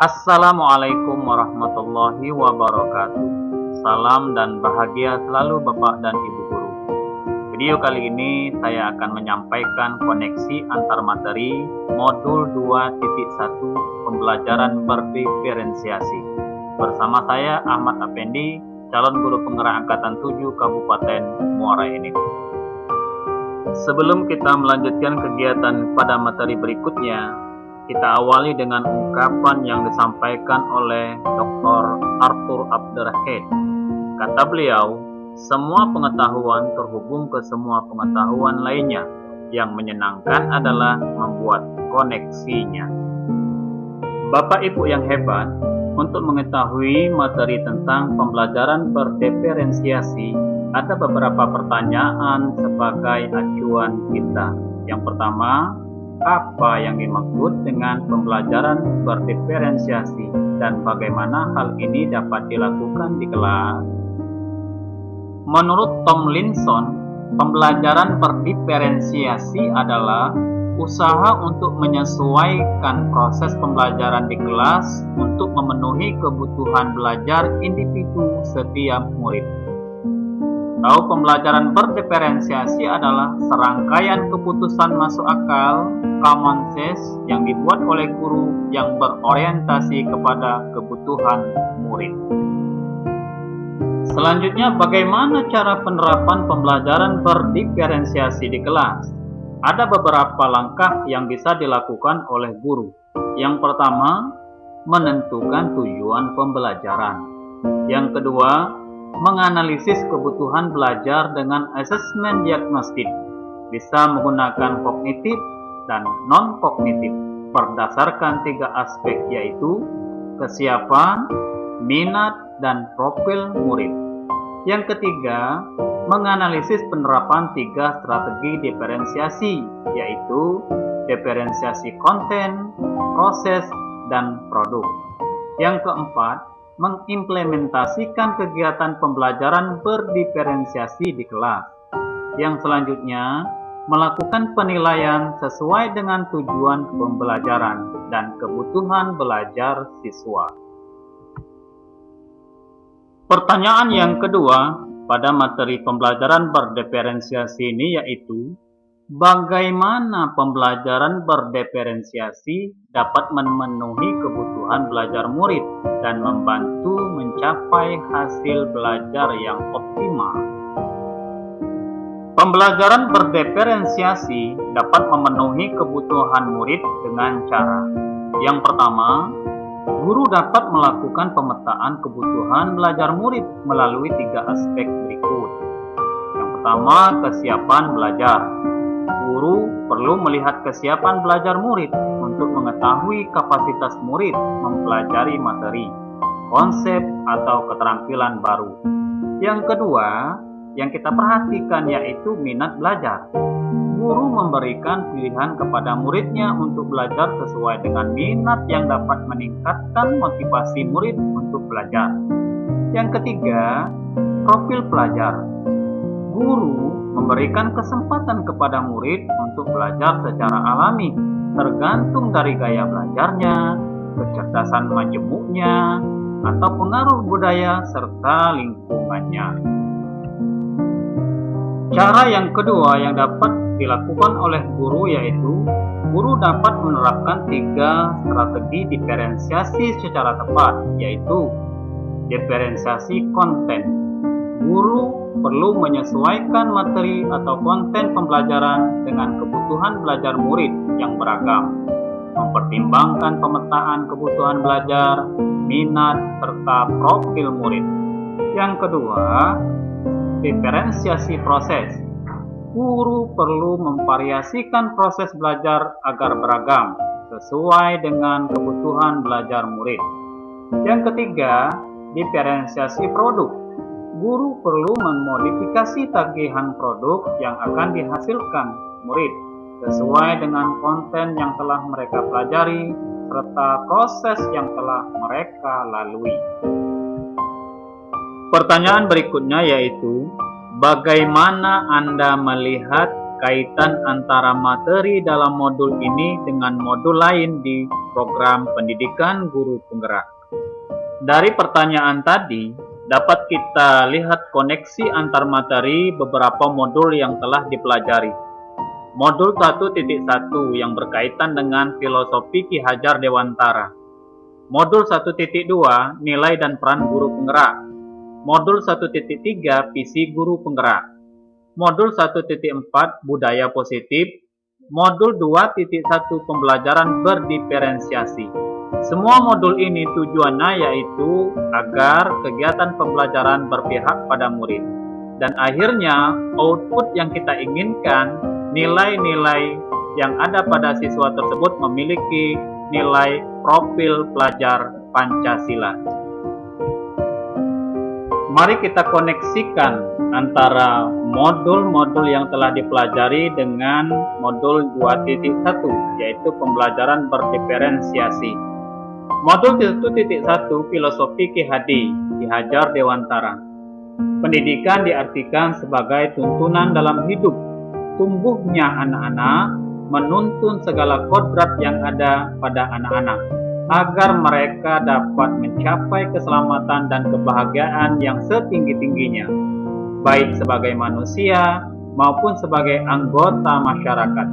Assalamualaikum warahmatullahi wabarakatuh. Salam dan bahagia selalu Bapak dan Ibu Guru. Video kali ini saya akan menyampaikan koneksi antar materi modul 2.1 pembelajaran berdiferensiasi. Bersama saya Ahmad Afendi, calon guru penggerak angkatan 7 Kabupaten Muara Enim. Sebelum kita melanjutkan kegiatan pada materi berikutnya, kita awali dengan ungkapan yang disampaikan oleh Dr. Arthur Abderrahid. Kata beliau, semua pengetahuan terhubung ke semua pengetahuan lainnya. Yang menyenangkan adalah membuat koneksinya. Bapak Ibu yang hebat, untuk mengetahui materi tentang pembelajaran berdiferensiasi, ada beberapa pertanyaan sebagai acuan kita. Yang pertama, apa yang dimaksud dengan pembelajaran berdiferensiasi dan bagaimana hal ini dapat dilakukan di kelas? Menurut Tomlinson, pembelajaran berdiferensiasi adalah usaha untuk menyesuaikan proses pembelajaran di kelas untuk memenuhi kebutuhan belajar individu setiap murid. Tahu, pembelajaran berdiferensiasi adalah serangkaian keputusan masuk akal, common sense, yang dibuat oleh guru yang berorientasi kepada kebutuhan murid. Selanjutnya, bagaimana cara penerapan pembelajaran berdiferensiasi di kelas? Ada beberapa langkah yang bisa dilakukan oleh guru. Yang pertama, menentukan tujuan pembelajaran. Yang kedua, menganalisis kebutuhan belajar dengan asesmen diagnostik. Bisa menggunakan kognitif dan non-kognitif berdasarkan 3 aspek, yaitu kesiapan, minat, dan profil murid. Yang ketiga, menganalisis penerapan 3 strategi diferensiasi, yaitu diferensiasi konten, proses, dan produk. Yang keempat, mengimplementasikan kegiatan pembelajaran berdiferensiasi di kelas. Yang selanjutnya, melakukan penilaian sesuai dengan tujuan pembelajaran dan kebutuhan belajar siswa. Pertanyaan yang kedua pada materi pembelajaran berdiferensiasi ini yaitu, bagaimana pembelajaran berdiferensiasi dapat memenuhi kebutuhan belajar murid dan membantu mencapai hasil belajar yang optimal? Pembelajaran berdiferensiasi dapat memenuhi kebutuhan murid dengan cara: yang pertama, guru dapat melakukan pemetaan kebutuhan belajar murid melalui 3 aspek berikut. Yang pertama, kesiapan belajar. Guru perlu melihat kesiapan belajar murid untuk mengetahui kapasitas murid mempelajari materi, konsep, atau keterampilan baru. Yang kedua, yang kita perhatikan yaitu minat belajar. Guru memberikan pilihan kepada muridnya untuk belajar sesuai dengan minat yang dapat meningkatkan motivasi murid untuk belajar. Yang ketiga, profil pelajar. Guru memberikan kesempatan kepada murid untuk belajar secara alami, tergantung dari gaya belajarnya, kecerdasan majemuknya, atau pengaruh budaya serta lingkungannya. Cara yang kedua yang dapat dilakukan oleh guru yaitu, guru dapat menerapkan 3 strategi diferensiasi secara tepat, yaitu diferensiasi konten. Guru perlu menyesuaikan materi atau konten pembelajaran dengan kebutuhan belajar murid yang beragam, mempertimbangkan pemetaan kebutuhan belajar, minat, serta profil murid. Yang kedua, diferensiasi proses. Guru perlu memvariasikan proses belajar agar beragam, sesuai dengan kebutuhan belajar murid. Yang ketiga, diferensiasi produk. Guru perlu memodifikasi tagihan produk yang akan dihasilkan murid sesuai dengan konten yang telah mereka pelajari serta proses yang telah mereka lalui. Pertanyaan berikutnya yaitu, bagaimana Anda melihat keterkaitan antara materi dalam modul ini dengan modul lain di program pendidikan guru penggerak. Dari pertanyaan tadi, dapat kita lihat koneksi antar materi beberapa modul yang telah dipelajari. Modul 1.1 yang berkaitan dengan filosofi Ki Hajar Dewantara. Modul 1.2 nilai dan peran guru penggerak. Modul 1.3 visi guru penggerak. Modul 1.4 budaya positif. Modul 2.1 pembelajaran berdiferensiasi. Semua modul ini tujuannya yaitu agar kegiatan pembelajaran berpihak pada murid. Dan akhirnya output yang kita inginkan, nilai-nilai yang ada pada siswa tersebut memiliki nilai profil pelajar Pancasila. Mari kita koneksikan antara modul-modul yang telah dipelajari dengan modul 2.1, yaitu pembelajaran berdiferensiasi. Modul 1.1 filosofi Ki Hajar Dewantara. Pendidikan diartikan sebagai tuntunan dalam hidup. Tumbuhnya anak-anak menuntun segala kodrat yang ada pada anak-anak, agar mereka dapat mencapai keselamatan dan kebahagiaan yang setinggi-tingginya, baik sebagai manusia maupun sebagai anggota masyarakat.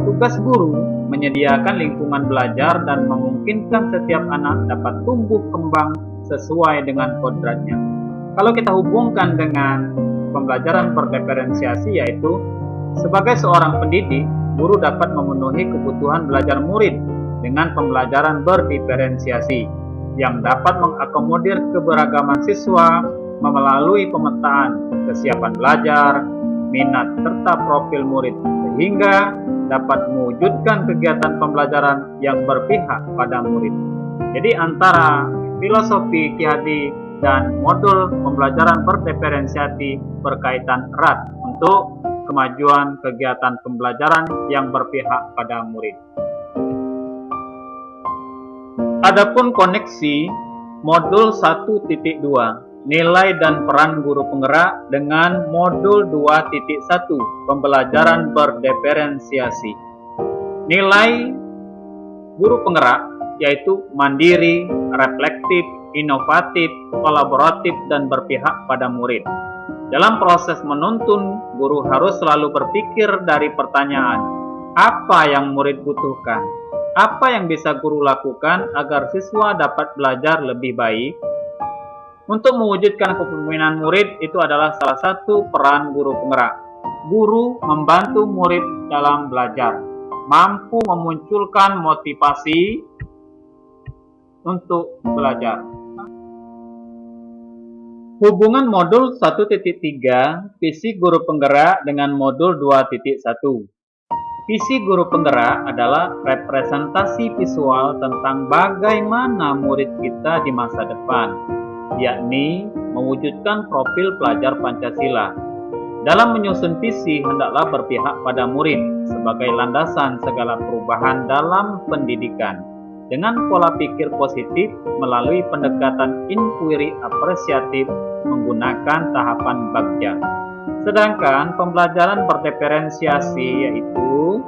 Tugas guru menyediakan lingkungan belajar dan memungkinkan setiap anak dapat tumbuh kembang sesuai dengan kodratnya. Kalau kita hubungkan dengan pembelajaran berdiferensiasi, yaitu sebagai seorang pendidik, guru dapat memenuhi kebutuhan belajar murid dengan pembelajaran berdiferensiasi yang dapat mengakomodir keberagaman siswa melalui pemetaan kesiapan belajar, minat, serta profil murid, sehingga dapat mewujudkan kegiatan pembelajaran yang berpihak pada murid. Jadi antara filosofi Ki Hadi dan modul pembelajaran berdiferensiasi berkaitan erat untuk kemajuan kegiatan pembelajaran yang berpihak pada murid. Adapun koneksi modul 1.2 nilai dan peran guru penggerak dengan modul 2.1 pembelajaran berdiferensiasi. Nilai guru penggerak yaitu mandiri, reflektif, inovatif, kolaboratif, dan berpihak pada murid. Dalam proses menuntun, guru harus selalu berpikir dari pertanyaan, apa yang murid butuhkan? Apa yang bisa guru lakukan agar siswa dapat belajar lebih baik? Untuk mewujudkan kepemimpinan murid itu adalah salah satu peran guru penggerak. Guru membantu murid dalam belajar, mampu memunculkan motivasi untuk belajar. Hubungan modul 1.3 visi guru penggerak dengan modul 2.1. Visi guru penggerak adalah representasi visual tentang bagaimana murid kita di masa depan, yakni mewujudkan profil pelajar Pancasila. Dalam menyusun visi hendaklah berpihak pada murid sebagai landasan segala perubahan dalam pendidikan dengan pola pikir positif melalui pendekatan inquiry apresiatif menggunakan tahapan Bagja. Sedangkan pembelajaran berdiferensiasi yaitu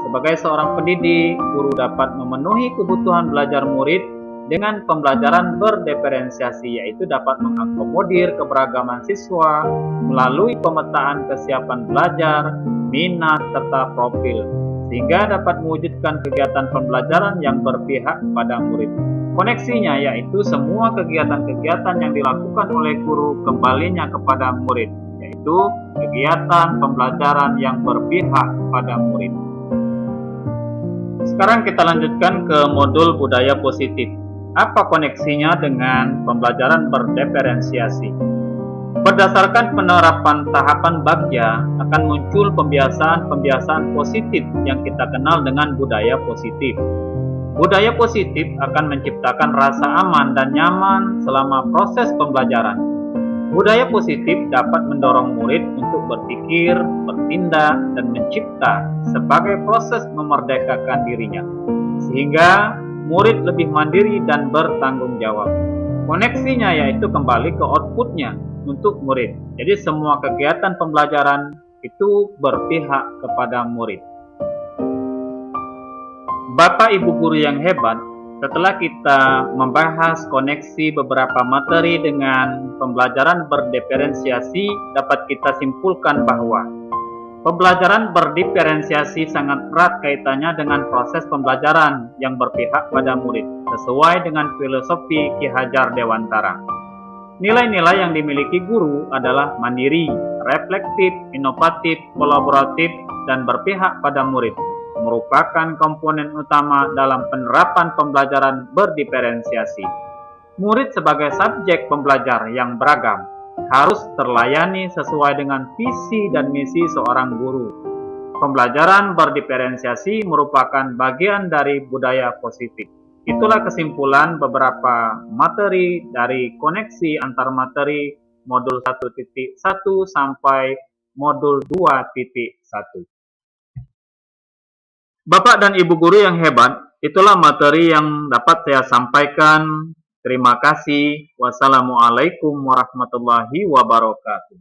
sebagai seorang pendidik, guru dapat memenuhi kebutuhan belajar murid dengan pembelajaran berdiferensiasi, yaitu dapat mengakomodir keberagaman siswa melalui pemetaan kesiapan belajar, minat, serta profil, sehingga dapat mewujudkan kegiatan pembelajaran yang berpihak pada murid. Koneksinya yaitu semua kegiatan-kegiatan yang dilakukan oleh guru kembalinya kepada murid, yaitu kegiatan pembelajaran yang berpihak pada murid. Sekarang kita lanjutkan ke modul budaya positif. Apa koneksinya dengan pembelajaran berdiferensiasi? Berdasarkan penerapan tahapan Bagja akan muncul pembiasaan positif yang kita kenal dengan budaya positif. Budaya positif akan menciptakan rasa aman dan nyaman selama proses pembelajaran. Budaya positif dapat mendorong murid untuk berpikir, bertindak, dan mencipta sebagai proses memerdekakan dirinya, sehingga murid lebih mandiri dan bertanggung jawab. Koneksinya yaitu kembali ke outputnya untuk murid. Jadi semua kegiatan pembelajaran itu berpihak kepada murid. Bapak Ibu guru yang hebat, setelah kita membahas koneksi beberapa materi dengan pembelajaran berdiferensiasi, dapat kita simpulkan bahwa pembelajaran berdiferensiasi sangat erat kaitannya dengan proses pembelajaran yang berpihak pada murid, sesuai dengan filosofi Ki Hajar Dewantara. Nilai-nilai yang dimiliki guru adalah mandiri, reflektif, inovatif, kolaboratif, dan berpihak pada murid, merupakan komponen utama dalam penerapan pembelajaran berdiferensiasi. Murid sebagai subjek pembelajar yang beragam harus terlayani sesuai dengan visi dan misi seorang guru. Pembelajaran berdiferensiasi merupakan bagian dari budaya positif. Itulah kesimpulan beberapa materi dari koneksi antar materi modul 1.1 sampai modul 2.1. Bapak dan Ibu guru yang hebat, itulah materi yang dapat saya sampaikan. Terima kasih. Wassalamualaikum warahmatullahi wabarakatuh.